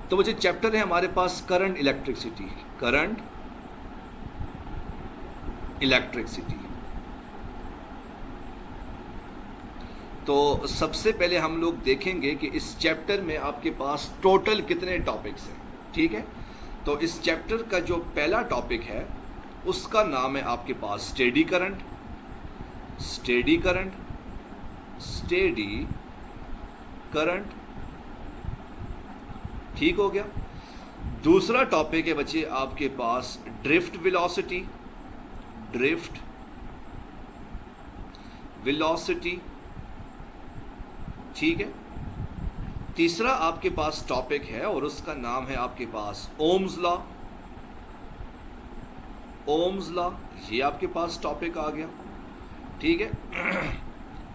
तो वो जो चैप्टर है हमारे पास करंट इलेक्ट्रिसिटी, करंट इलेक्ट्रिसिटी। तो सबसे पहले हम लोग देखेंगे कि इस चैप्टर में आपके पास टोटल कितने टॉपिक्स हैं, ठीक है। तो इस चैप्टर का जो पहला टॉपिक है उसका नाम है आपके पास steady current, steady current, steady current, ठीक हो गया। दूसरा टॉपिक है बच्चे आपके पास ड्रिफ्ट वेलोसिटी, ड्रिफ्ट वेलोसिटी, ठीक है। तीसरा आपके पास टॉपिक है और उसका नाम है आपके पास ओम्स लॉ, ओम्स लॉ, ये आपके पास टॉपिक आ गया, ठीक है।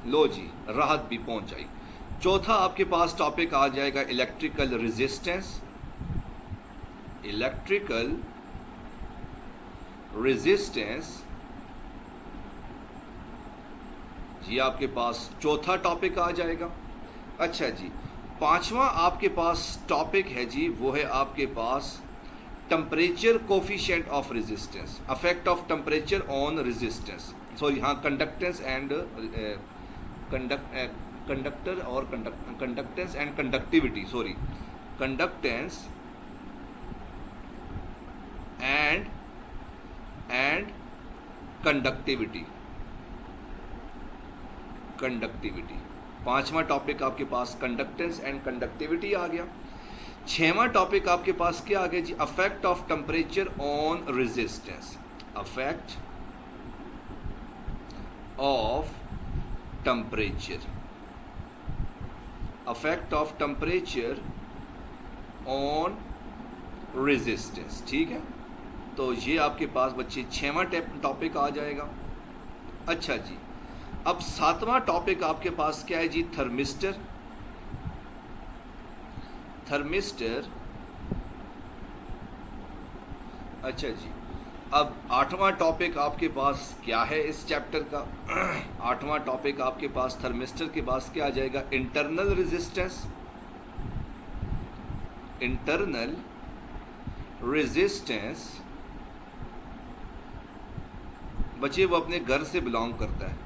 लो जी, राहत भी पहुंच जाएगी। चौथा आपके पास टॉपिक आ जाएगा इलेक्ट्रिकल रेजिस्टेंस, इलेक्ट्रिकल रेजिस्टेंस, ये आपके पास चौथा टॉपिक आ जाएगा। अच्छा जी, पांचवा आपके पास टॉपिक है जी, वो है आपके पास temperature coefficient of resistance, affect of temperature on resistance, sorry हाँ, कंडक्टेंस एंड कंडक्टर और conductance and conductivity, sorry, conductance and conductivity, conductivity. पांचवा टॉपिक आपके पास कंडक्टेंस एंड कंडक्टिविटी आ गया। छठवां टॉपिक आपके पास क्या आ गया जी, affect of temperature on resistance, affect of temperature, affect of temperature on resistance, ठीक है। तो ये आपके पास बच्चे छठवां टॉपिक आ जाएगा। अच्छा जी, अब सातवां टॉपिक आपके पास क्या है जी, थर्मिस्टर, थर्मिस्टर। अच्छा जी, अब आठवां टॉपिक आपके पास क्या है इस चैप्टर का, आठवां टॉपिक आपके पास थर्मिस्टर के पास क्या आ जाएगा, इंटरनल रेजिस्टेंस, इंटरनल रेजिस्टेंस। बच्चे वो अपने घर से बिलोंग करता है,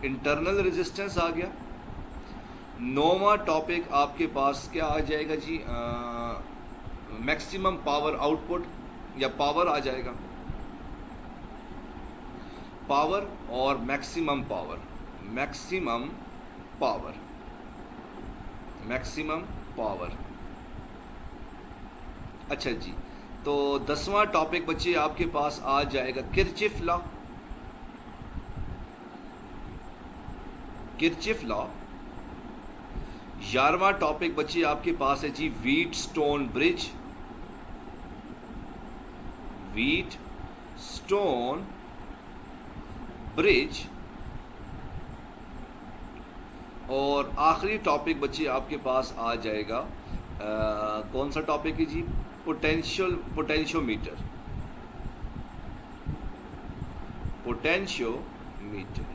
इंटरनल रेजिस्टेंस आ गया। नौवां टॉपिक आपके पास क्या आ जाएगा जी, मैक्सिमम पावर आउटपुट या पावर आ जाएगा, पावर और maximum power, maximum power, maximum power. अच्छा जी, तो 10वां टॉपिक बच्चे आपके पास आ जाएगा किरचॉफ लॉ, किरचॉफ लॉ। 11वां टॉपिक बच्चे आपके पास है जी व्हीटस्टोन ब्रिज, व्हीटस्टोन ब्रिज। और आखिरी टॉपिक बच्चे आपके पास आ जाएगा कौन सा टॉपिक है जी, पोटेंशियोमीटर, पोटेंशियोमीटर,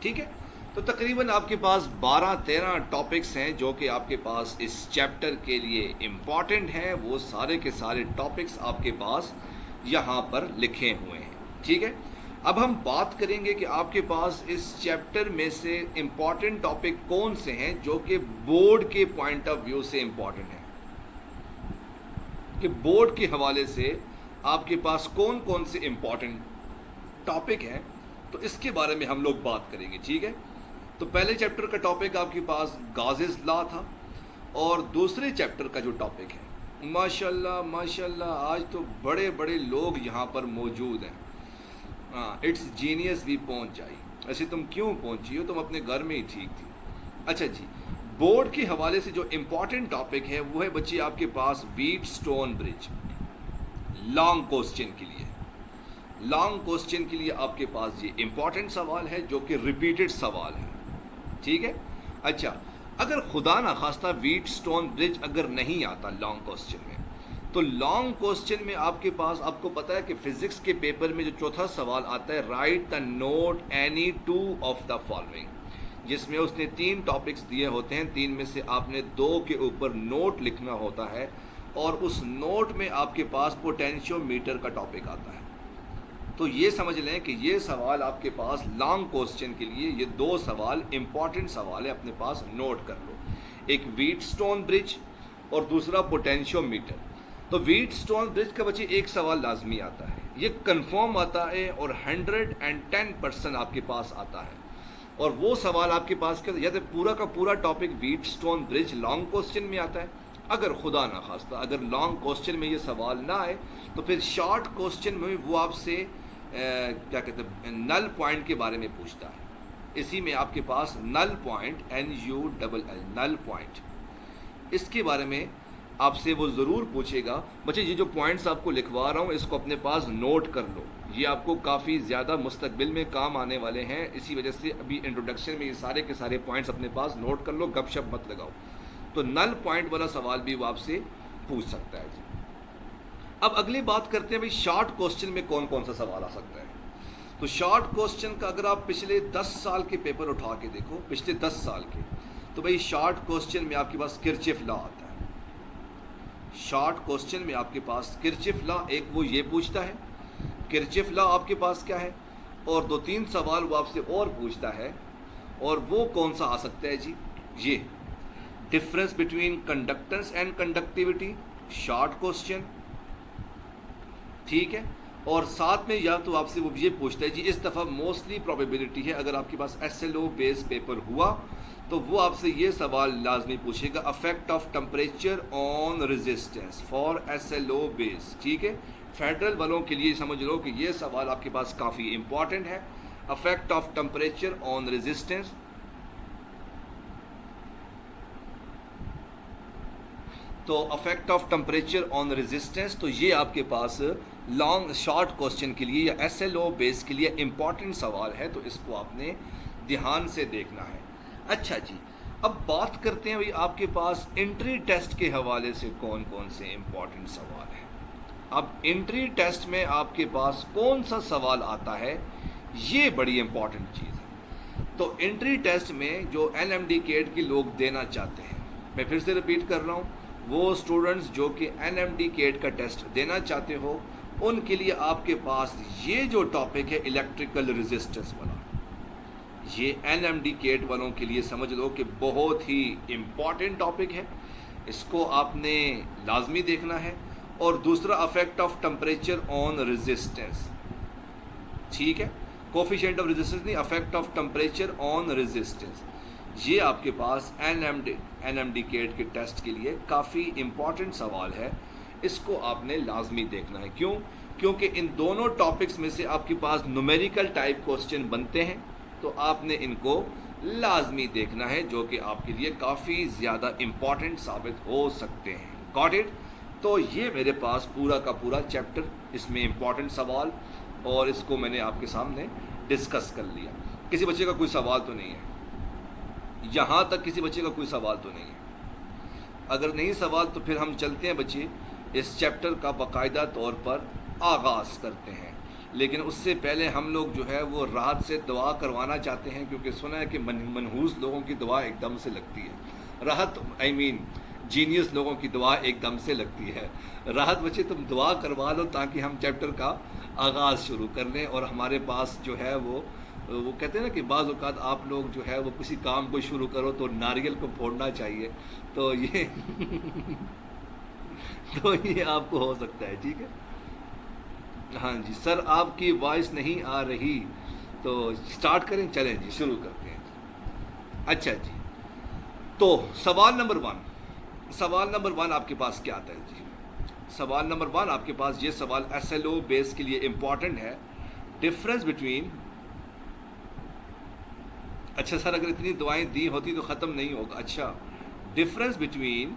ठीक है। तो तकरीबन आपके पास 12-13 टॉपिक्स हैं जो कि आपके पास इस चैप्टर के लिए इम्पॉर्टेंट हैं। वो सारे के सारे टॉपिक्स आपके पास यहाँ पर लिखे हुए हैं, ठीक है। अब हम बात करेंगे कि आपके पास इस चैप्टर में से इम्पॉर्टेंट टॉपिक कौन से हैं जो कि बोर्ड के पॉइंट ऑफ व्यू से इम्पॉर्टेंट हैं, कि बोर्ड के हवाले से आपके पास कौन कौन से इम्पॉर्टेंट टॉपिक हैं, तो इसके बारे में हम लोग बात करेंगे, ठीक है। तो पहले चैप्टर का टॉपिक आपके पास गाजेस लॉ था, और दूसरे चैप्टर का जो टॉपिक है, माशाल्लाह माशाल्लाह आज तो बड़े बड़े लोग यहाँ पर मौजूद हैं। हाँ, इट्स जीनियस भी पहुँच जाई। ऐसे तुम क्यों पहुँची हो, तुम अपने घर में ही ठीक थी। अच्छा जी, बोर्ड के हवाले से जो इम्पॉर्टेंट टॉपिक है वो है बच्चे आपके पास व्हीटस्टोन ब्रिज। लॉन्ग क्वेश्चन के लिए, लॉन्ग क्वेश्चन के लिए आपके पास ये इम्पॉर्टेंट सवाल है जो कि रिपीटेड सवाल है, ठीक है। अच्छा, अगर खुदा ना खास्ता व्हीटस्टोन ब्रिज अगर नहीं आता लॉन्ग क्वेश्चन में, तो लॉन्ग क्वेश्चन में आपके पास, आपको पता है कि फिजिक्स के पेपर में जो चौथा सवाल आता है, right the note any two of the following, जिसमें उसने 3 टॉपिक्स दिए होते हैं, 3 में से आपने 2 के ऊपर नोट लिखना होता है और उस नोट में आपके पास पोटेंशियोमीटर का टॉपिक आता है। तो ये समझ लें कि ये सवाल आपके पास लॉन्ग क्वेश्चन के लिए, ये 2 सवाल इंपॉर्टेंट सवाल है, अपने पास नोट कर लो। एक व्हीटस्टोन ब्रिज और दूसरा पोटेंशियोमीटर। तो व्हीटस्टोन ब्रिज का बच्चे एक सवाल लाजमी आता है, ये कंफर्म आता है और 110% आपके पास आता है। और वो सवाल आपके पास क्या, या तो पूरा का पूरा topic Wheatstone bridge long question में आता है, अगर खुदा ना खास्ता अगर लॉन्ग क्वेश्चन में ये सवाल ना आए तो फिर शॉर्ट क्वेश्चन में वो आपसे क्या कहते हैं, नल पॉइंट के बारे में पूछता है। इसी में आपके पास null point, NULL, null point, इसके बारे में आपसे वो ज़रूर पूछेगा। बच्चे ये जो पॉइंट्स आपको लिखवा रहा हूँ इसको अपने पास नोट कर लो, ये आपको काफ़ी ज़्यादा मुस्तकबिल में काम आने वाले हैं। इसी वजह से अभी इंट्रोडक्शन में ये सारे के सारे पॉइंट्स अपने पास नोट कर लो, गपशप मत लगाओ। तो नल पॉइंट वाला सवाल भी वो आपसे पूछ सकता है जी। अब अगली बात करते हैं भाई शॉर्ट क्वेश्चन में कौन कौन सा सवाल आ सकता है। तो शॉर्ट क्वेश्चन का अगर आप पिछले 10 साल के पेपर उठा के देखो, पिछले 10 साल के, तो भाई शॉर्ट क्वेश्चन में आपके पास किरचॉफ लॉ आता है। शॉर्ट क्वेश्चन में आपके पास किरचॉफ लॉ, एक वो ये पूछता है किरचॉफ लॉ आपके पास क्या है, और 2-3 सवाल वो आपसे और पूछता है। और वो कौन सा आ सकता है जी, ये difference between conductance and conductivity, short question, ठीक है। और साथ में या तो आपसे वो ये पूछता है जी, इस दफ़ा मोस्टली प्रोबेबिलिटी है अगर आपके पास SLO बेस पेपर हुआ तो वो आपसे ये सवाल लाजमी पूछेगा, affect of temperature on resistance for SLO base, ठीक है। फेडरल वालों के लिए समझ लो कि ये सवाल आपके पास काफ़ी इंपॉर्टेंट है, affect of temperature on resistance. तो affect of temperature on resistance, तो ये आपके पास लॉन्ग शॉर्ट क्वेश्चन के लिए या SLO बेस के लिए इम्पॉर्टेंट सवाल है, तो इसको आपने ध्यान से देखना है। अच्छा जी, अब बात करते हैं भाई आपके पास एंट्री टेस्ट के हवाले से कौन कौन से इम्पॉर्टेंट सवाल हैं। अब एंट्री टेस्ट में आपके पास कौन सा सवाल आता है, ये बड़ी इम्पॉर्टेंट चीज़ है। तो एंट्री टेस्ट में जो NMD CAT के लोग देना चाहते हैं, मैं फिर से रिपीट कर रहा हूँ, वो स्टूडेंट्स जो कि NMD CAT का टेस्ट देना चाहते हो उनके लिए आपके पास ये जो टॉपिक है इलेक्ट्रिकल रेजिस्टेंस वाला, ये NMD CAT वालों के लिए समझ लो कि बहुत ही इम्पॉर्टेंट टॉपिक है, इसको आपने लाजमी देखना है। और दूसरा affect of temperature on resistance, ठीक है, कोफिशिएंट ऑफ रेजिस्टेंस नहीं, affect of temperature on resistance, ये आपके पास NMD CAT के टेस्ट के लिए काफ़ी इम्पॉर्टेंट सवाल है, इसको आपने लाजमी देखना है। क्यों? क्योंकि इन दोनों टॉपिक्स में से आपके पास न्यूमेरिकल टाइप क्वेश्चन बनते हैं, तो आपने इनको लाजमी देखना है, जो कि आपके लिए काफ़ी ज़्यादा इम्पॉर्टेंट साबित हो सकते हैं। Got it? तो ये मेरे पास पूरा का पूरा चैप्टर, इसमें इम्पॉर्टेंट सवाल, और इसको मैंने आपके सामने डिस्कस कर लिया। किसी बच्चे का कोई सवाल तो नहीं है? यहाँ तक किसी बच्चे का कोई सवाल तो नहीं है? अगर नहीं सवाल तो फिर हम चलते हैं बच्चे इस चैप्टर का बाकायदा तौर पर आगाज़ करते हैं। लेकिन उससे पहले हम लोग जो है वो राहत से दुआ करवाना चाहते हैं, क्योंकि सुना है कि मनहूस लोगों की दुआ एकदम से लगती है। राहत जीनियस लोगों की दुआ एकदम से लगती है। राहत बच्चे तुम दुआ करवा लो ताकि हम चैप्टर का आगाज़ शुरू कर लें, और हमारे पास जो है वो कहते हैं ना कि बाज़ औक़ात आप लोग जो है वो किसी काम को शुरू करो तो नारियल को फोड़ना चाहिए, तो ये तो ये आपको हो सकता है, ठीक है। हाँ जी सर, आपकी वॉइस नहीं आ रही, तो स्टार्ट करें, चलें जी शुरू करते हैं। अच्छा जी, तो सवाल नंबर वन आपके पास क्या आता है जी? सवाल नंबर 1 आपके पास ये सवाल SLO बेस के लिए इम्पॉर्टेंट है, डिफरेंस बिटवीन। अच्छा सर, अगर इतनी दुआएं दी होती तो ख़त्म नहीं होगा। अच्छा, difference between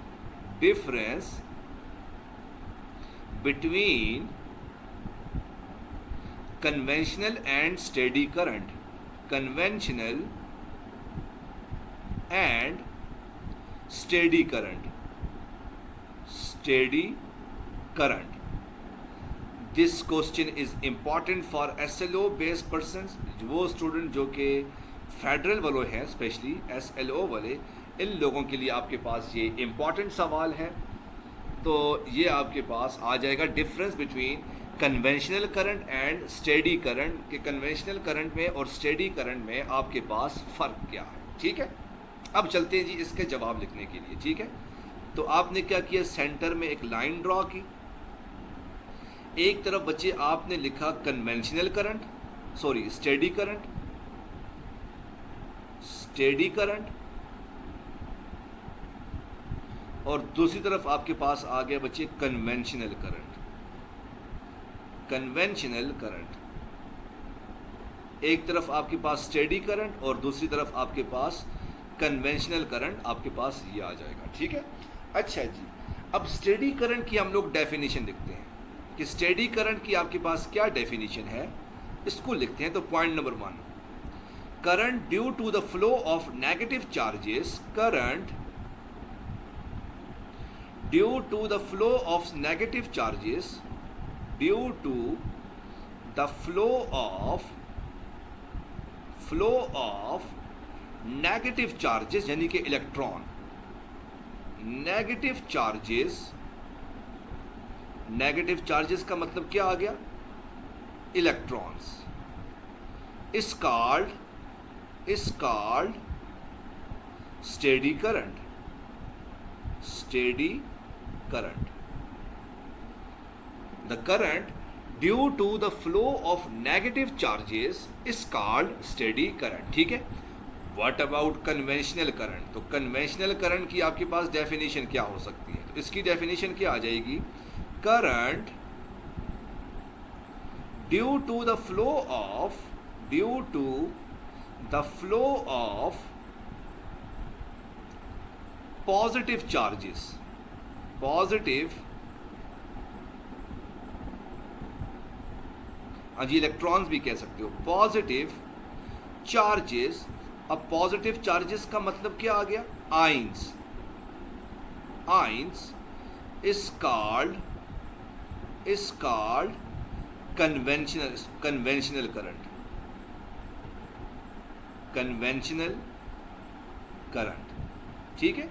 conventional and steady current, conventional and steady current, this question is important for SLO based persons. वो स्टूडेंट जो कि फेडरल वाले हैं, स्पेशली SLO वाले, इन लोगों के लिए आपके पास ये इम्पॉर्टेंट सवाल है। तो ये आपके पास आ जाएगा difference between conventional current and steady current, के कन्वेंशनल करंट में और स्टेडी करंट में आपके पास फ़र्क क्या है। ठीक है, अब चलते हैं जी इसके जवाब लिखने के लिए। ठीक है, तो आपने क्या किया, सेंटर में एक लाइन ड्रॉ की, एक तरफ बच्चे आपने लिखा conventional current, sorry steady current, steady current, और दूसरी तरफ आपके पास आ गया बच्चे कन्वेंशनल करंट, कन्वेंशनल करंट। एक तरफ आपके पास स्टेडी करंट और दूसरी तरफ आपके पास कन्वेंशनल करंट, आपके पास ये आ जाएगा। ठीक है, अच्छा जी, अब स्टेडी करंट की हम लोग डेफिनेशन लिखते हैं कि स्टेडी करंट की आपके पास क्या डेफिनेशन है, इसको लिखते हैं। तो point number 1, current due to the flow of negative charges, current due to the flow of negative charges, due to the flow of negative charges, यानी कि electron, negative charges, negative charges का मतलब क्या आ गया, electrons, is called steady current, steady current. The current due to the flow of negative charges is called steady current. ठीक है, what about conventional current, तो कन्वेंशनल करंट की आपके पास डेफिनेशन क्या हो सकती है, तो इसकी डेफिनेशन क्या आ जाएगी, current due to the flow of positive charges, positive, हाँ जी इलेक्ट्रॉन्स भी कह सकते हो, पॉजिटिव चार्जेस। अब पॉजिटिव चार्जेस का मतलब क्या आ गया, ions, ions is called conventional current, conventional current. ठीक है,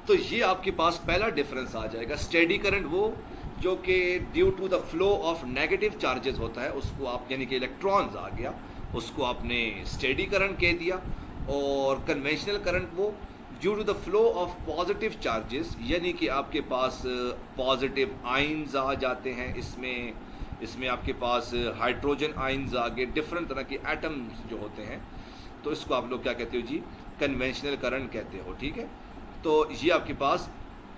तो ये आपके पास पहला डिफरेंस आ जाएगा। स्टेडी करंट वो जो कि due to the flow of negative charges होता है, उसको आप यानी कि इलेक्ट्रॉन्स आ गया, उसको आपने स्टेडी करंट कह दिया। और कन्वेंशनल करंट वो due to the flow of positive charges, यानी कि आपके पास पॉजिटिव आइंस आ जाते हैं, इसमें आपके पास हाइड्रोजन आइंस आ गए, डिफरेंट तरह के एटम्स जो होते हैं, तो इसको आप लोग क्या कहते हो जी, कन्वेंशनल करंट कहते हो। ठीक है, तो ये आपके पास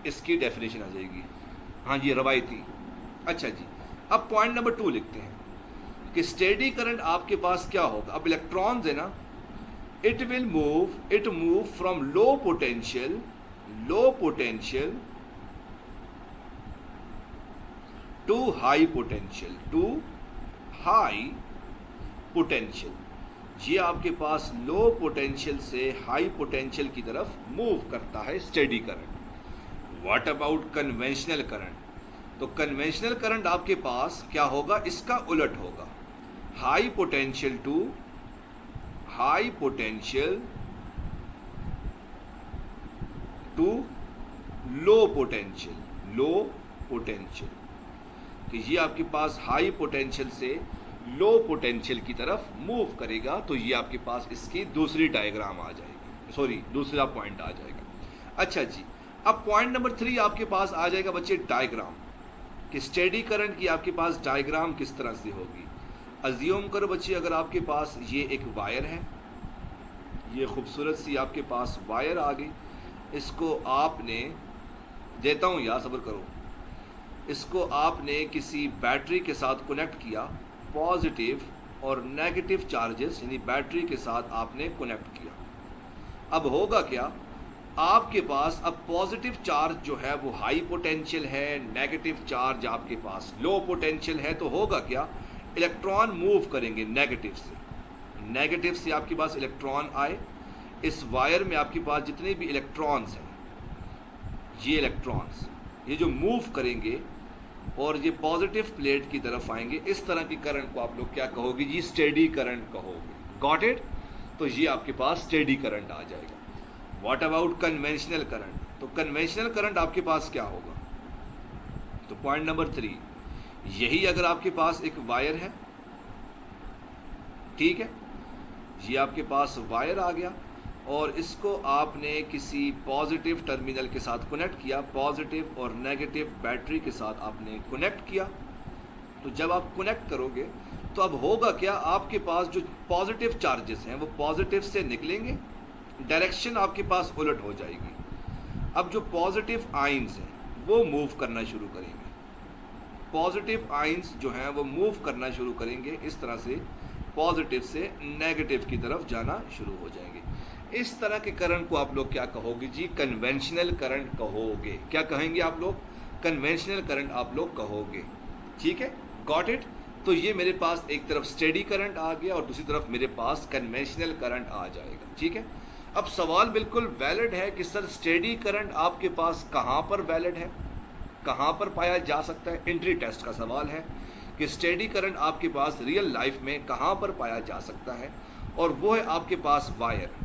इसकी डेफिनेशन आ जाएगी, हाँ जी रवायती। अच्छा जी, अब पॉइंट नंबर 2 लिखते हैं कि स्टेडी करंट आपके पास क्या होगा, अब इलेक्ट्रॉन्स है ना, it move from low potential to high potential, ये आपके पास लो पोटेंशियल से हाई पोटेंशियल की तरफ मूव करता है steady current. What about conventional current, तो कन्वेंशनल करंट आपके पास क्या होगा, इसका उलट होगा, high potential to low potential, कि ये आपके पास हाई पोटेंशियल से लो पोटेंशियल की तरफ मूव करेगा। तो ये आपके पास इसकी दूसरी डायग्राम आ जाएगी, सॉरी दूसरा पॉइंट आ जाएगा। अच्छा जी, अब पॉइंट नंबर 3 आपके पास आ जाएगा बच्चे डायग्राम, कि स्टेडी करंट की आपके पास डायग्राम किस तरह से होगी। अज्यूम करो बच्चे, अगर आपके पास ये एक वायर है, ये खूबसूरत सी आपके पास वायर आ गई, इसको आपने, देता हूँ यार सब्र करो, इसको आपने किसी बैटरी के साथ कनेक्ट किया, पॉजिटिव और नेगेटिव चार्जेस यानी बैटरी के साथ आपने कनेक्ट किया। अब होगा क्या, आपके पास अब पॉजिटिव चार्ज जो है वो हाई पोटेंशियल है, नेगेटिव चार्ज आपके पास लो पोटेंशियल है, तो होगा क्या, इलेक्ट्रॉन मूव करेंगे नेगेटिव से आपके पास इलेक्ट्रॉन आए, इस वायर में आपके पास जितने भी इलेक्ट्रॉन्स हैं, ये इलेक्ट्रॉन्स ये जो मूव करेंगे और ये पॉजिटिव प्लेट की तरफ आएंगे, इस तरह की करंट को आप लोग क्या कहोगे जी, स्टेडी करंट कहोगे। Got it. तो ये आपके पास स्टेडी करंट आ जाएगा। What about conventional current? तो कन्वेंशनल करंट आपके पास क्या होगा? तो पॉइंट नंबर 3, यही अगर आपके पास एक वायर है, ठीक है, ये आपके पास वायर आ गया और इसको आपने किसी पॉजिटिव टर्मिनल के साथ कनेक्ट किया, पॉजिटिव और नेगेटिव बैटरी के साथ आपने कनेक्ट किया। तो जब आप कनेक्ट करोगे तो अब होगा क्या, आपके पास जो पॉजिटिव चार्जेस हैं वो पॉजिटिव से निकलेंगे, डायरेक्शन आपके पास उलट हो जाएगी। अब जो पॉजिटिव आयंस हैं वो मूव करना शुरू करेंगे, पॉजिटिव आयंस जो हैं वो मूव करना शुरू करेंगे, इस तरह से पॉजिटिव से नेगेटिव की तरफ जाना शुरू हो जाएंगे। इस तरह के करंट को आप लोग क्या कहोगे जी? कन्वेंशनल करंट कहोगे। क्या कहेंगे आप लोग? कन्वेंशनल करंट आप लोग कहोगे। ठीक है, गॉट इट? तो ये मेरे पास एक तरफ स्टेडी करंट आ गया और दूसरी तरफ मेरे पास कन्वेंशनल करंट आ जाएगा। ठीक है, अब सवाल बिल्कुल वैलिड है कि सर स्टेडी करंट आपके पास कहाँ पर वैलिड है, कहाँ पर पाया जा सकता है? एंट्री टेस्ट का सवाल है कि स्टेडी करंट आपके पास रियल लाइफ में कहाँ पर पाया जा सकता है, और वो है आपके पास वायर।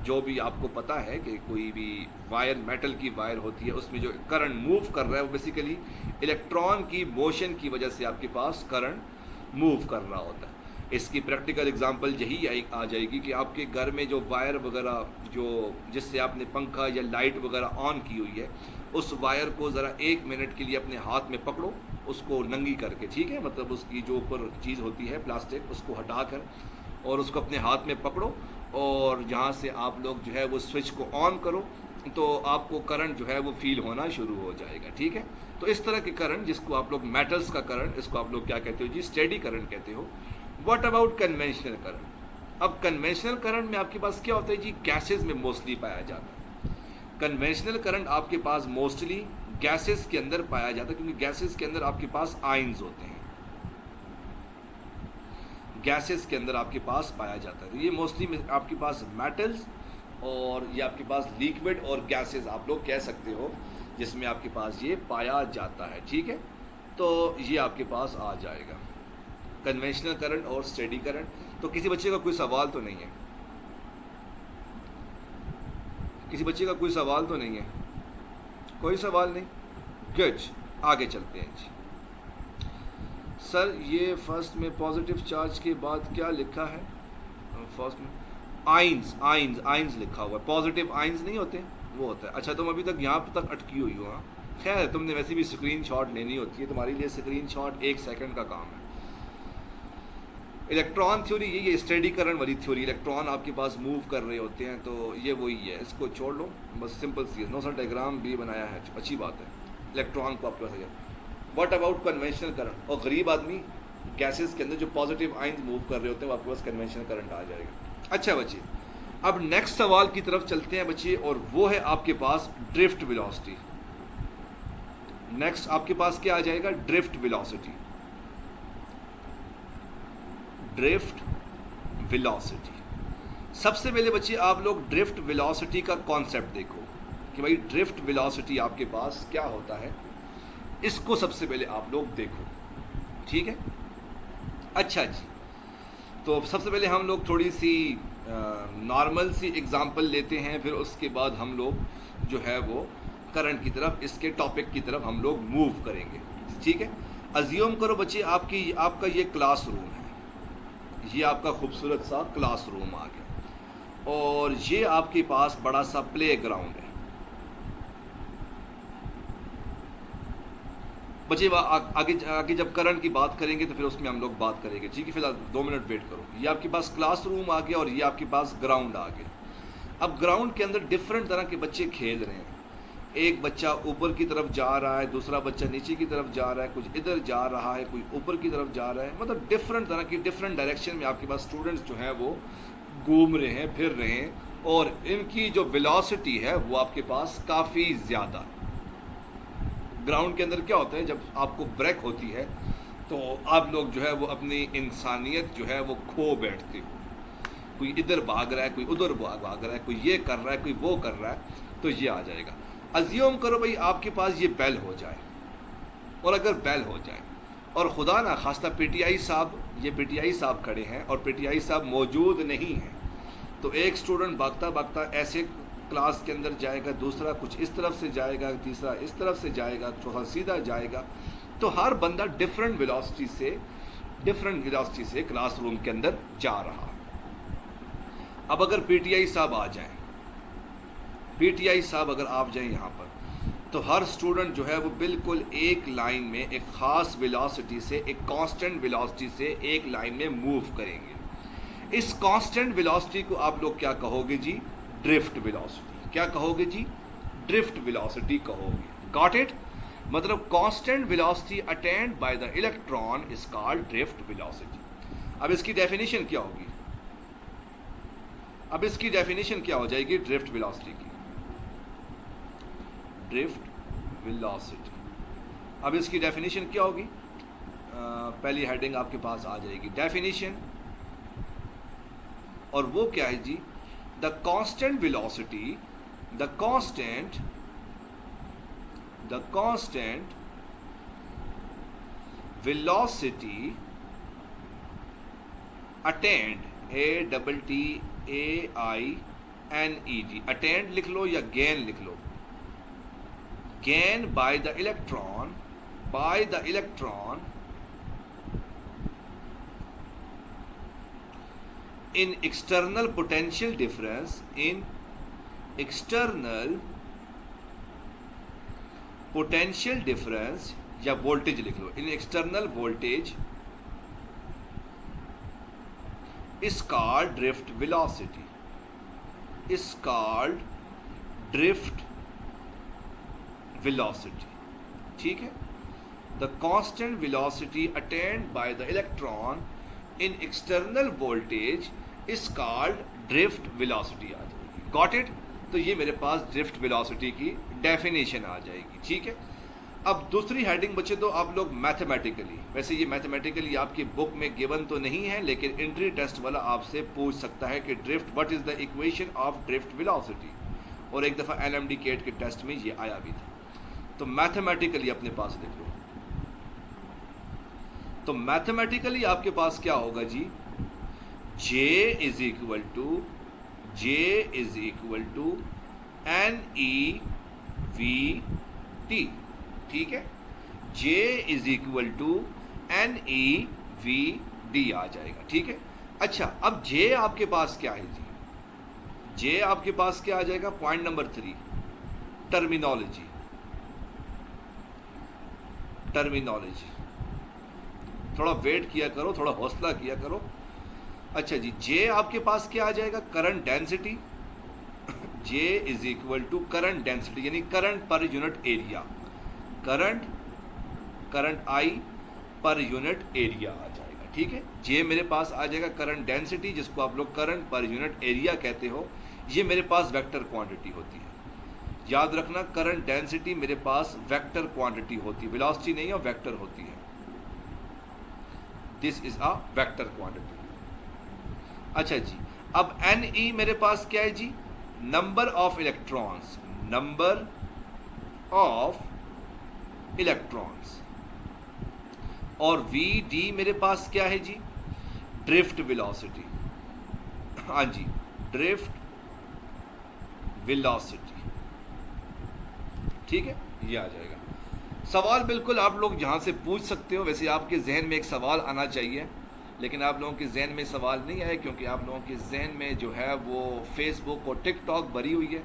जो भी आपको पता है कि कोई भी वायर, मेटल की वायर होती है, उसमें जो करंट मूव कर रहा है वो बेसिकली इलेक्ट्रॉन की मोशन की वजह से आपके पास करंट मूव कर रहा होता है। इसकी प्रैक्टिकल एग्जांपल यही आ जाएगी कि आपके घर में जो वायर वगैरह, जो जिससे आपने पंखा या लाइट वगैरह ऑन की हुई है, उस वायर को ज़रा 1 मिनट के लिए अपने हाथ में पकड़ो, उसको नंगी करके, ठीक है, मतलब उसकी जो ऊपर चीज़ होती है प्लास्टिक, उसको हटा कर और उसको अपने हाथ में पकड़ो और जहाँ से आप लोग जो है वो स्विच को ऑन करो, तो आपको करंट जो है वो फील होना शुरू हो जाएगा। ठीक है, तो इस तरह के करंट, जिसको आप लोग मेटल्स का करंट, इसको आप लोग क्या कहते हो जी? स्टेडी करंट कहते हो। What about conventional current? अब कन्वेंशनल करंट में आपके पास क्या होता है जी? गैसेज में मोस्टली पाया जाता है। कन्वेंशनल करंट आपके पास मोस्टली गैसेज के अंदर पाया जाता है, क्योंकि गैसेज के अंदर आपके पास आयंस होते हैं, गैसेस के अंदर आपके पास पाया जाता है। तो ये मोस्टली आपके पास मेटल्स और ये आपके पास लिक्विड और गैसेस आप लोग कह सकते हो, जिसमें आपके पास ये पाया जाता है। ठीक है, तो ये आपके पास आ जाएगा कन्वेंशनल करंट और स्टेडी करंट। तो किसी बच्चे का कोई सवाल तो नहीं है? किसी बच्चे का कोई सवाल तो नहीं है? कोई सवाल नहीं? गुड, आगे चलते हैं जी। सर ये फर्स्ट में पॉजिटिव चार्ज के बाद क्या लिखा है? फर्स्ट में आइंस, आइंस, आइंस लिखा हुआ है, पॉजिटिव आइंस नहीं होते, वो होता है। अच्छा, तुम अभी तक यहाँ तक अटकी हुई हो? हाँ, खैर तुमने वैसे भी स्क्रीनशॉट लेनी होती है, तुम्हारे लिए स्क्रीनशॉट 1 सेकंड का काम है। इलेक्ट्रॉन थ्योरी यही है, स्टेडी करंट वाली थ्योरी। इलेक्ट्रॉन आपके पास मूव कर रहे होते हैं, तो ये वही है, इसको छोड़ लो, बस सिंपल सी है। नो सर डायग्राम भी बनाया है, अच्छी बात है। इलेक्ट्रॉन को आपके पास। What about conventional current? और गरीब आदमी, गैसेस के अंदर जो पॉजिटिव आयंस मूव कर रहे होते हैं, वो आपके पास कन्वेंशनल करंट आ जाएगा। अच्छा बच्चे, अब नेक्स्ट सवाल की तरफ चलते हैं बच्चे, और वो है आपके पास ड्रिफ्ट वेलोसिटी। नेक्स्ट आपके पास क्या आ जाएगा? Drift velocity. Drift velocity. सबसे पहले बच्चे आप लोग ड्रिफ्ट वेलोसिटी का कॉन्सेप्ट देखो कि भाई ड्रिफ्ट वेलोसिटी आपके पास क्या होता है, इसको सबसे पहले आप लोग देखो। ठीक है, अच्छा जी, तो सबसे पहले हम लोग थोड़ी सी नॉर्मल सी एग्जांपल लेते हैं, फिर उसके बाद हम लोग जो है वो करंट की तरफ, इसके टॉपिक की तरफ हम लोग मूव करेंगे। ठीक है, अज्यूम करो बच्चे आपका ये क्लासरूम है, ये आपका खूबसूरत सा क्लासरूम आ गया, और ये आपके पास बड़ा सा प्ले ग्राउंड है। बच्चे आगे जब करंट की बात करेंगे तो फिर उसमें हम लोग बात करेंगे। ठीक है, फिलहाल 2 मिनट वेट करो। ये आपके पास क्लासरूम आ गया और ये आपके पास ग्राउंड आ गया। अब ग्राउंड के अंदर डिफरेंट तरह के बच्चे खेल रहे हैं। एक बच्चा ऊपर की तरफ जा रहा है, दूसरा बच्चा नीचे की तरफ जा रहा है, कुछ इधर जा रहा है, कोई ऊपर की तरफ जा रहा है। मतलब डिफरेंट तरह की, डिफरेंट डायरेक्शन में आपके पास स्टूडेंट्स जो हैं वो घूम रहे हैं, फिर रहे हैं, और इनकी जो वेलोसिटी है वो आपके पास काफ़ी ज़्यादा। ग्राउंड के अंदर क्या होता है, जब आपको ब्रेक होती है तो आप लोग जो है वो अपनी इंसानियत जो है वो खो बैठते हो। कोई इधर भाग रहा है, कोई उधर भाग रहा है, कोई ये कर रहा है, कोई वो कर रहा है, तो ये आ जाएगा। अज्यूम करो भाई आपके पास ये बेल हो जाए, और अगर बेल हो जाए और खुदा ना खास्ता पीटीआई साहब, ये पीटीआई साहब खड़े हैं और पीटीआई साहब मौजूद नहीं हैं, तो एक स्टूडेंट भागता भागता ऐसे क्लास के अंदर जाएगा, दूसरा कुछ इस तरफ से जाएगा, तीसरा इस तरफ से जाएगा, चौथा सीधा जाएगा। तो हर बंदा डिफरेंट वेलोसिटी से क्लासरूम के अंदर जा रहा है। अब अगर पीटीआई साहब आ जाएं, पीटीआई साहब अगर आप जाएं यहाँ पर, तो हर स्टूडेंट जो है वो बिल्कुल एक लाइन में एक ख़ास वेलोसिटी से, एक कांस्टेंट वेलोसिटी से एक लाइन में मूव करेंगे। इस कांस्टेंट वेलोसिटी को आप लोग क्या कहोगे जी? Drift velocity. क्या कहोगे जी? ड्रिफ्ट वेलोसिटी कहोगे। Got it? मतलब constant velocity attained by the electron is called drift velocity. अब इसकी डेफिनेशन क्या होगी? अब इसकी डेफिनेशन क्या हो जाएगी ड्रिफ्ट वेलोसिटी की? ड्रिफ्ट वेलोसिटी, अब इसकी डेफिनेशन क्या होगी? पहली हेडिंग आपके पास आ जाएगी, डेफिनेशन। और वो क्या है जी? The constant velocity, the constant velocity attained, ATTAINED, attained लिख लो या गेन लिख लो, gain by the electron in external potential difference, in external potential difference या voltage लिख लो, in external voltage is called drift velocity, is called drift velocity। ठीक है? the constant velocity attained by the electron in external voltage is called drift velocity आ जाएगी। got it? तो ये मेरे पास drift velocity की definition आ जाएगी। ठीक है? अब दूसरी हेडिंग बचे तो आप लोग मैथमेटिकली, वैसे ये मैथमेटिकली आपकी बुक में गिवन तो नहीं है, लेकिन एंट्री टेस्ट वाला आपसे पूछ सकता है कि drift, what is the equation of drift velocity, और एक दफ़ा LMD केट के टेस्ट में ये आया भी था। तो मैथमेटिकली अपने पास लिख लो। तो मैथमेटिकली आपके पास क्या होगा जी? J is equal to NEVT। ठीक है? J is equal to NEVD आ जाएगा। ठीक है? अच्छा, अब J आपके पास क्या है जी? J आपके पास क्या आ जाएगा? Point number 3, terminology. थोड़ा वेट किया करो, थोड़ा हौसला किया करो। अच्छा जी, J आपके पास क्या आ जाएगा? Current density. J is equal to current density, यानी करंट पर यूनिट एरिया, करंट I पर यूनिट एरिया आ जाएगा। ठीक है? J मेरे पास आ जाएगा करंट डेंसिटी, जिसको आप लोग करंट पर यूनिट एरिया कहते हो। ये मेरे पास वेक्टर क्वांटिटी होती है। याद रखना, करंट डेंसिटी मेरे पास वेक्टर क्वांटिटी होती है, वेलोसिटी नहीं है, वेक्टर होती है। This is a vector quantity. अच्छा जी, अब NE मेरे पास क्या है जी? Number of electrons, number of electrons. और VD मेरे पास क्या है जी? Drift velocity. हाँ जी, ड्रिफ्ट वेलोसिटी। ठीक है? ये आ जाएगा। सवाल बिल्कुल आप लोग यहाँ से पूछ सकते हो। वैसे आपके जहन में एक सवाल आना चाहिए, लेकिन आप लोगों के जहन में सवाल नहीं आया, क्योंकि आप लोगों के जहन में जो है वो फेसबुक और टिकटॉक भरी हुई है।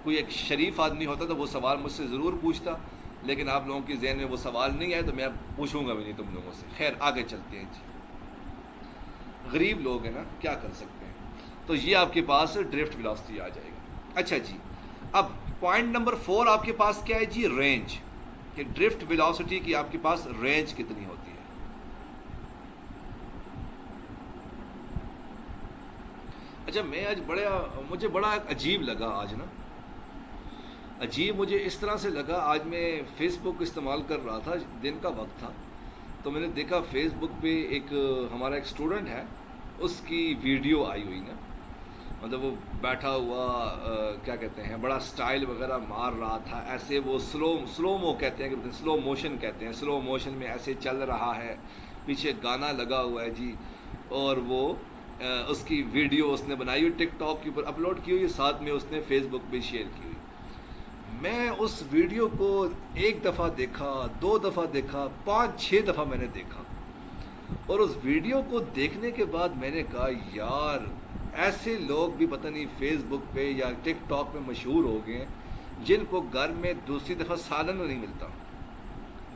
कोई एक शरीफ आदमी होता तो वो सवाल मुझसे ज़रूर पूछता, लेकिन आप लोगों के जहन में वो सवाल नहीं आया, तो मैं पूछूंगा भी नहीं तुम लोगों से। खैर, आगे चलते हैं जी। गरीब लोग हैं ना, क्या कर सकते हैं। तो ये आपके पास ड्रिफ्ट वेलोसिटी आ जाएगा। अच्छा जी, अब पॉइंट नंबर 4 आपके पास क्या है जी? रेंज। कि ड्रिफ्ट वेलोसिटी की आपके पास रेंज कितनी होती है। अच्छा, मैं आज मुझे बड़ा अजीब लगा आज ना, अजीब मुझे इस तरह से लगा। आज मैं फेसबुक इस्तेमाल कर रहा था, दिन का वक्त था, तो मैंने देखा फेसबुक पे हमारा एक स्टूडेंट है, उसकी वीडियो आई हुई ना, मतलब वो बैठा हुआ क्या कहते हैं, बड़ा स्टाइल वगैरह मार रहा था। ऐसे वो स्लो कहते हैं, स्लो मोशन कहते हैं, स्लो मोशन में ऐसे चल रहा है, पीछे गाना लगा हुआ है जी, और वो उसकी वीडियो उसने बनाई हुई टिकटॉक के ऊपर अपलोड की हुई, साथ में उसने फेसबुक पे शेयर की हुई। मैं उस वीडियो को एक दफ़ा देखा, दो दफ़ा देखा, 5-6 दफ़ा मैंने देखा। और उस वीडियो को देखने के बाद मैंने कहा यार ऐसे लोग भी पता नहीं फेसबुक पे या टिकटॉक पे मशहूर हो गए हैं जिनको घर में दूसरी दफ़ा सालन नहीं मिलता,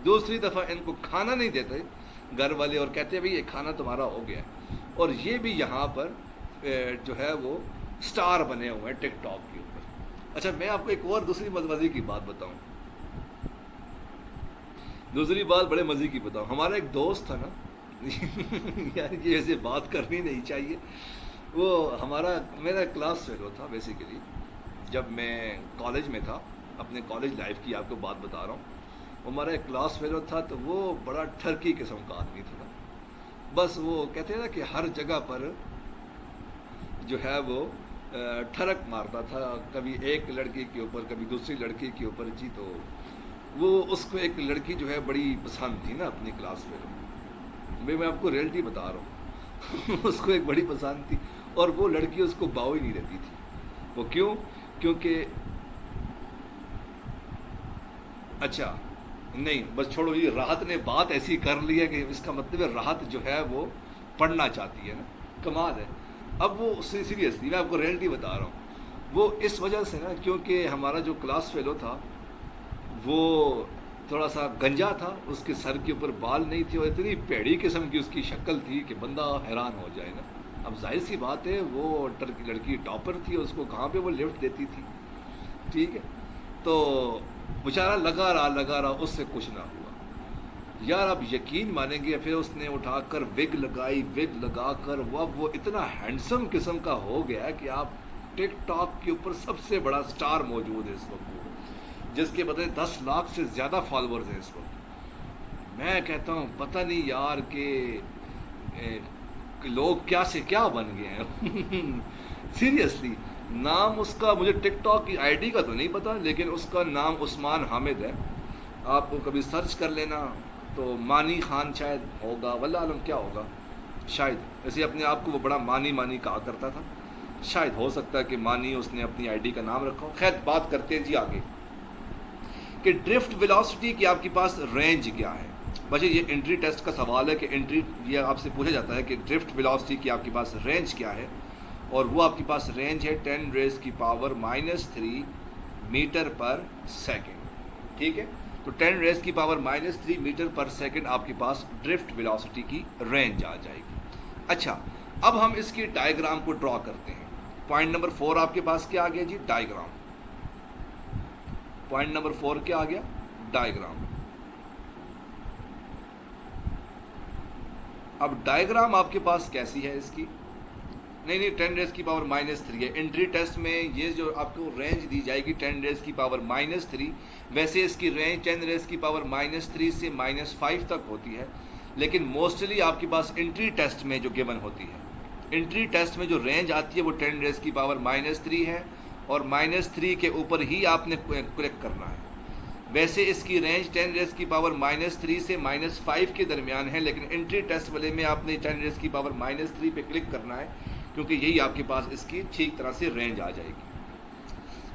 दूसरी दफ़ा इनको खाना नहीं देते घर वाले, और कहते हैं भाई ये खाना तुम्हारा हो गया है। और ये भी यहाँ पर जो है वो स्टार बने हुए हैं टिकटॉक के ऊपर। अच्छा, मैं आपको एक और दूसरी मज़े की बात बताऊँ, दूसरी बात बड़े मज़े की बताऊँ। हमारा एक दोस्त था ना यार ये ऐसे बात करनी नहीं चाहिए, वो मेरा क्लास फेलो था बेसिकली, जब मैं कॉलेज में था, अपने कॉलेज लाइफ की आपको बात बता रहा हूँ। हमारा एक क्लास फेलो था, तो वो बड़ा ठरकी किस्म का आदमी था। बस वो कहते हैं ना कि हर जगह पर जो है वो ठरक मारता था, कभी एक लड़की के ऊपर, कभी दूसरी लड़की के ऊपर जी। तो वो उसको एक लड़की जो है बड़ी पसंद थी ना अपनी क्लास फेलो, मैं आपको रियलिटी बता रहा हूँ उसको एक बड़ी पसंद थी, और वो लड़की उसको बाव ही नहीं देती थी। वो क्यों? क्योंकि अच्छा नहीं, बस छोड़ो, ये राहत ने बात ऐसी कर ली है कि इसका मतलब है राहत जो है वो पढ़ना चाहती है ना, कमाल है। अब वो सीरियसली मैं आपको रियलिटी बता रहा हूँ, वो इस वजह से ना, क्योंकि हमारा जो क्लास फेलो था वो थोड़ा सा गंजा था, उसके सर के ऊपर बाल नहीं थे, और इतनी पेड़ी किस्म की उसकी शक्ल थी कि बंदा हैरान हो जाए ना। अब जाहिर सी बात है वो लड़की टॉपर थी, उसको कहाँ पे वो लिफ्ट देती थी, ठीक है। तो बेचारा लगा रहा, उससे कुछ ना हुआ यार। आप यकीन मानेंगे, फिर उसने उठाकर विग लगाई, विग लगाकर वो इतना हैंडसम किस्म का हो गया कि आप टिकटॉक के ऊपर सबसे बड़ा स्टार मौजूद है इस वक्त, जिसके बदले 10 लाख से ज़्यादा फॉलोअर्स हैं इस वक्त। मैं कहता हूँ पता नहीं यार कि लोग क्या से क्या बन गए हैं सीरियसली। नाम उसका मुझे टिकटॉक की आईडी का तो नहीं पता, लेकिन उसका नाम उस्मान हामिद है। आप कभी सर्च कर लेना तो मानी खान शायद होगा, वल्लाह आलम क्या होगा, शायद ऐसे अपने आप को वो बड़ा मानी कहा करता था, शायद हो सकता है कि मानी उसने अपनी आईडी का नाम रखा हो। खैर बात करते हैं जी आगे कि ड्रिफ्ट वेलोसिटी की आपके पास रेंज क्या है। बच्चे ये एंट्री टेस्ट का सवाल है कि ये आपसे पूछा जाता है कि ड्रिफ्ट वेलोसिटी की आपके पास रेंज क्या है, और वो आपके पास रेंज है 10⁻³ मीटर पर सेकेंड, ठीक है। तो 10⁻³ मीटर पर सेकेंड आपके पास ड्रिफ्ट वेलोसिटी की रेंज आ जाएगी। अच्छा, अब हम इसकी डायग्राम को ड्रॉ करते हैं। पॉइंट नंबर 4 आपके पास क्या आ गया जी? डायग्राम। पॉइंट नंबर 4 क्या आ गया? डायग्राम। अब डायग्राम आपके पास कैसी है इसकी? नहीं 10⁻³ है। एंट्री टेस्ट में ये जो आपको रेंज दी जाएगी 10⁻³ वैसे इसकी रेंज 10⁻³ से -5 तक होती है, लेकिन मोस्टली आपके पास एंट्री टेस्ट में जो गिवन होती है, एंट्री टेस्ट में जो रेंज आती है वो 10⁻³ है, और -3 के ऊपर ही आपने क्लिक करना है। वैसे इसकी रेंज 10⁻³ से -5 के दरमियान है, लेकिन एंट्री टेस्ट वाले में आपने 10⁻³ पे क्लिक करना है, क्योंकि यही आपके पास इसकी ठीक तरह से रेंज आ जाएगी।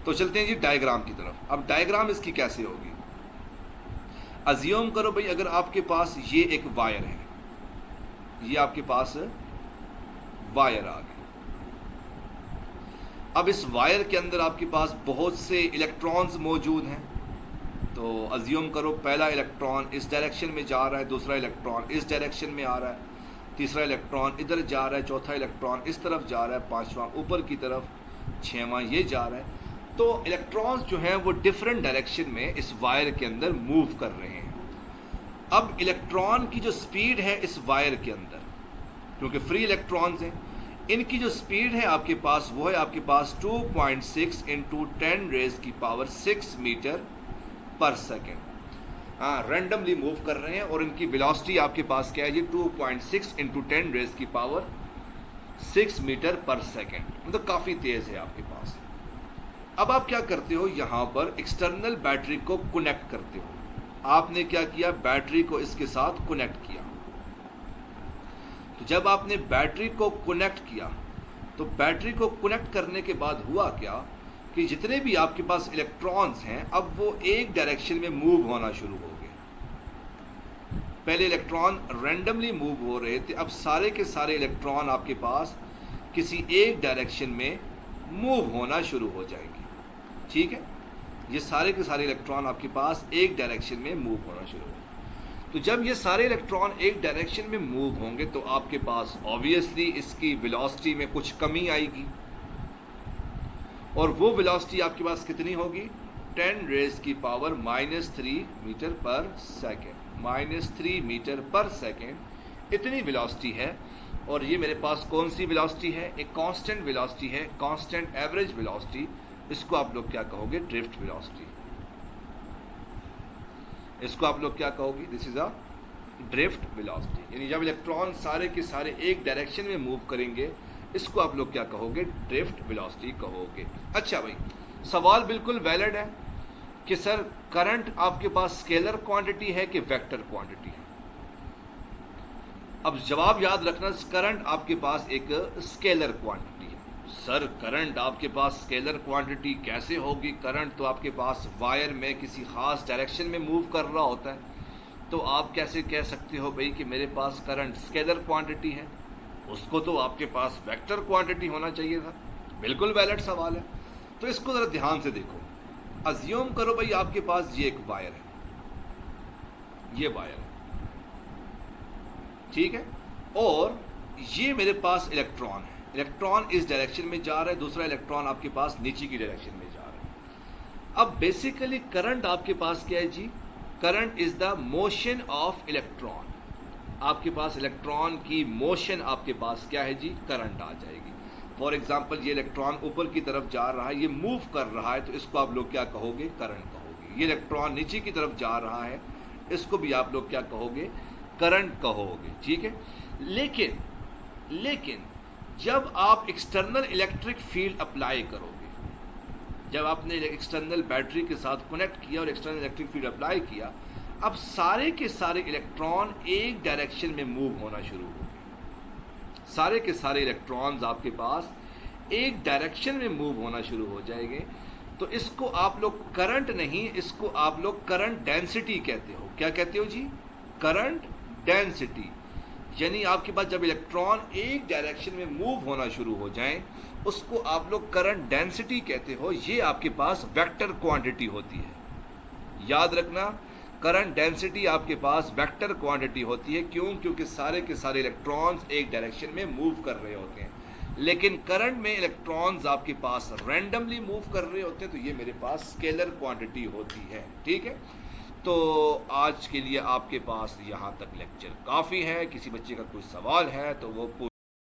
तो चलते हैं जी डायग्राम की तरफ। अब डायग्राम इसकी कैसे होगी? अज्यूम करो भाई, अगर आपके पास ये एक वायर है, ये आपके पास वायर आ गया। अब इस वायर के अंदर आपके पास बहुत से इलेक्ट्रॉन्स मौजूद हैं। तो अज्यूम करो पहला इलेक्ट्रॉन इस डायरेक्शन में जा रहा है, दूसरा इलेक्ट्रॉन इस डायरेक्शन में आ रहा है, तीसरा इलेक्ट्रॉन इधर जा रहा है, चौथा इलेक्ट्रॉन इस तरफ जा रहा है, पांचवा ऊपर की तरफ, छठवां ये जा रहा है। तो इलेक्ट्रॉन्स जो हैं वो डिफरेंट डायरेक्शन में इस वायर के अंदर मूव कर रहे हैं। अब इलेक्ट्रॉन की जो स्पीड है इस वायर के अंदर, क्योंकि फ्री इलेक्ट्रॉन्स हैं, इनकी जो स्पीड है आपके पास वो है आपके पास 2.6 × 10⁻⁶ मीटर पर सेकेंड। हाँ, रैंडमली मूव कर रहे हैं, और इनकी वेलोसिटी आपके पास क्या है जी? 2.6 × 10⁻⁶ मीटर पर सेकेंड, मतलब काफ़ी तेज़ है आपके पास। अब आप क्या करते हो, यहाँ पर एक्सटर्नल बैटरी को कनेक्ट करते हो। आपने क्या किया? बैटरी को इसके साथ कनेक्ट किया। तो जब आपने बैटरी को कनेक्ट किया, तो बैटरी को कनेक्ट करने के बाद हुआ क्या कि जितने भी आपके पास इलेक्ट्रॉन्स हैं अब वो एक डायरेक्शन में मूव होना शुरू हो गए। पहले इलेक्ट्रॉन रैंडमली मूव हो रहे थे, अब सारे के सारे इलेक्ट्रॉन आपके पास किसी एक डायरेक्शन में मूव होना शुरू हो जाएंगे। ठीक है, ये सारे के सारे इलेक्ट्रॉन आपके पास एक डायरेक्शन में मूव होना शुरू होंगे। तो जब ये सारे इलेक्ट्रॉन एक डायरेक्शन में मूव होंगे तो आपके पास ऑब्वियसली इसकी वेलोसिटी में कुछ कमी आएगी, और वो वेलोसिटी आपके पास कितनी होगी, 10⁻³ मीटर पर सेकेंड, -3 मीटर पर सेकेंड इतनी वेलोसिटी है। और ये मेरे पास कौन सी वेलोसिटी है, एक कांस्टेंट वेलोसिटी है, कांस्टेंट एवरेज वेलोसिटी। इसको आप लोग क्या कहोगे, ड्रिफ्ट वेलोसिटी। इसको आप लोग क्या कहोगे, this is a drift velocity. यानी जब इलेक्ट्रॉन सारे के सारे एक डायरेक्शन में मूव करेंगे, इसको आप लोग क्या कहोगे, ड्रिफ्ट वेलोसिटी कहोगे। अच्छा भाई, सवाल बिल्कुल वैलिड है कि सर करंट आपके पास स्केलर क्वांटिटी है कि वेक्टर क्वांटिटी है। अब जवाब याद रखना, करंट आपके पास एक स्केलर क्वांटिटी है। सर करंट आपके पास स्केलर क्वांटिटी कैसे होगी, करंट तो आपके पास वायर में किसी खास डायरेक्शन में मूव कर रहा होता है, तो आप कैसे कह सकते हो भाई कि मेरे पास करंट स्केलर क्वांटिटी है, उसको तो आपके पास वेक्टर क्वांटिटी होना चाहिए था। बिल्कुल वैलिड सवाल है। तो इसको ज़रा ध्यान से देखो, अज्यूम करो भाई आपके पास ये एक वायर है, ये वायर है, ठीक है, और ये मेरे पास इलेक्ट्रॉन है। इलेक्ट्रॉन इस डायरेक्शन में जा रहा है, दूसरा इलेक्ट्रॉन आपके पास नीचे की डायरेक्शन में जा रहा है। अब बेसिकली करंट आपके पास क्या है जी, current is the motion of electron. आपके पास इलेक्ट्रॉन की मोशन आपके पास क्या है जी, करंट आ जाएगी। फॉर एग्जाम्पल ये इलेक्ट्रॉन ऊपर की तरफ जा रहा है, ये मूव कर रहा है, तो इसको आप लोग क्या कहोगे, करंट कहोगे। ये इलेक्ट्रॉन नीचे की तरफ जा रहा है, इसको भी आप लोग क्या कहोगे, करंट कहोगे। ठीक है, लेकिन जब आप एक्सटर्नल इलेक्ट्रिक फील्ड अप्लाई करोगे, जब आपने एक्सटर्नल बैटरी के साथ कनेक्ट किया और एक्सटर्नल इलेक्ट्रिक फील्ड अप्लाई किया, अब सारे के सारे इलेक्ट्रॉन एक डायरेक्शन में मूव होना शुरू हो गए। सारे के सारे इलेक्ट्रॉन्स आपके पास एक डायरेक्शन में मूव होना शुरू हो जाएंगे। तो इसको आप लोग करंट नहीं, इसको आप लोग करंट डेंसिटी कहते हो। क्या कहते हो जी, करंट डेंसिटी। यानी आपके पास जब इलेक्ट्रॉन एक डायरेक्शन में मूव होना शुरू हो जाएं, उसको आप लोग करंट डेंसिटी कहते हो। ये आपके पास वेक्टर क्वांटिटी होती है। याद रखना, करंट डेंसिटी आपके पास वेक्टर क्वांटिटी होती है। क्यों? क्योंकि सारे के सारे इलेक्ट्रॉन्स एक डायरेक्शन में मूव कर रहे होते हैं। लेकिन करंट में इलेक्ट्रॉन्स आपके पास रैंडमली मूव कर रहे होते हैं, तो ये मेरे पास स्केलर क्वांटिटी होती है। ठीक है, तो आज के लिए आपके पास यहाँ तक लेक्चर काफ़ी है। किसी बच्चे का कोई सवाल है तो वो पूछ